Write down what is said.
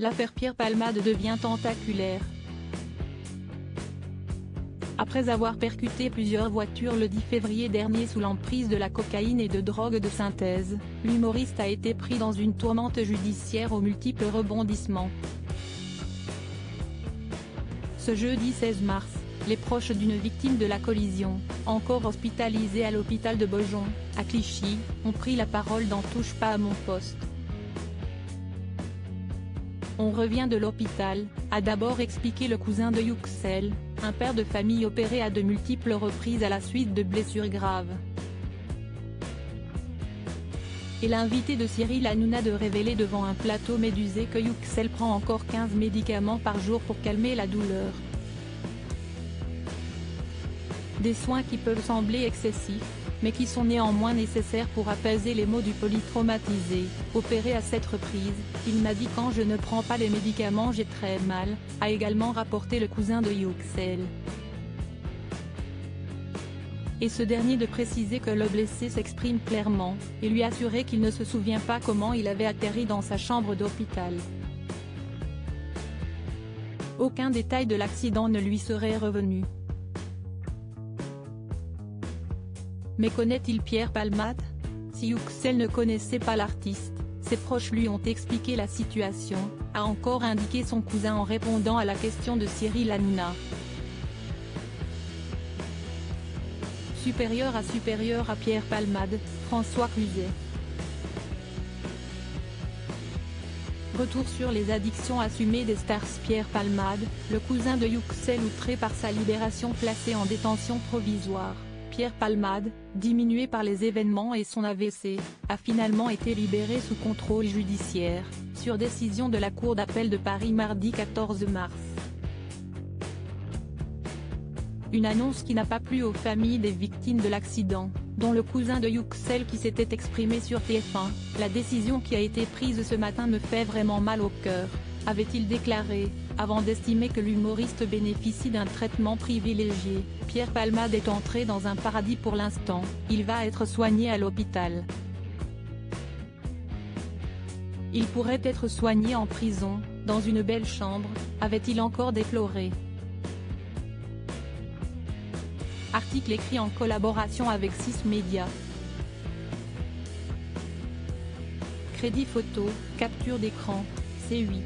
l'affaire Pierre Palmade devient tentaculaire. Après avoir percuté plusieurs voitures le 10 février dernier sous l'emprise de la cocaïne et de drogues de synthèse, l'humoriste a été pris dans une tourmente judiciaire aux multiples rebondissements. Ce jeudi 16 mars, les proches d'une victime de la collision, encore hospitalisée à l'hôpital de Beaujon, à Clichy, ont pris la parole dans Touche pas à mon poste. On revient de l'hôpital, a d'abord expliqué le cousin de Yuxel, un père de famille opéré à de multiples reprises à la suite de blessures graves. Et l'invité de Cyril Hanouna de révéler devant un plateau médusé que Yuxel prend encore 15 médicaments par jour pour calmer la douleur. Des soins qui peuvent sembler excessifs, mais qui sont néanmoins nécessaires pour apaiser les maux du polytraumatisé, opéré à 7 reprises. Il m'a dit quand je ne prends pas les médicaments j'ai très mal, a également rapporté le cousin de Yuxel. Et ce dernier de préciser que le blessé s'exprime clairement, et lui assurer qu'il ne se souvient pas comment il avait atterri dans sa chambre d'hôpital. Aucun détail de l'accident ne lui serait revenu. Mais connaît-il Pierre Palmade? Si Yuxel ne connaissait pas l'artiste, ses proches lui ont expliqué la situation, a encore indiqué son cousin en répondant à la question de Cyril Hanouna. Supérieur à Pierre Palmade, François Cluzet. Retour sur les addictions assumées des stars. Pierre Palmade, le cousin de Yuxel outré par sa libération placé en détention provisoire. Pierre Palmade, diminué par les événements et son AVC, a finalement été libéré sous contrôle judiciaire, sur décision de la Cour d'appel de Paris mardi 14 mars. Une annonce qui n'a pas plu aux familles des victimes de l'accident, dont le cousin de Yuxel qui s'était exprimé sur TF1, la décision qui a été prise ce matin me fait vraiment mal au cœur, avait-il déclaré, avant d'estimer que l'humoriste bénéficie d'un traitement privilégié. Pierre Palmade est entré dans un paradis pour l'instant, il va être soigné à l'hôpital. Il pourrait être soigné en prison, dans une belle chambre, avait-il encore déploré. Article écrit en collaboration avec 6 médias. Crédit photo, capture d'écran, C8.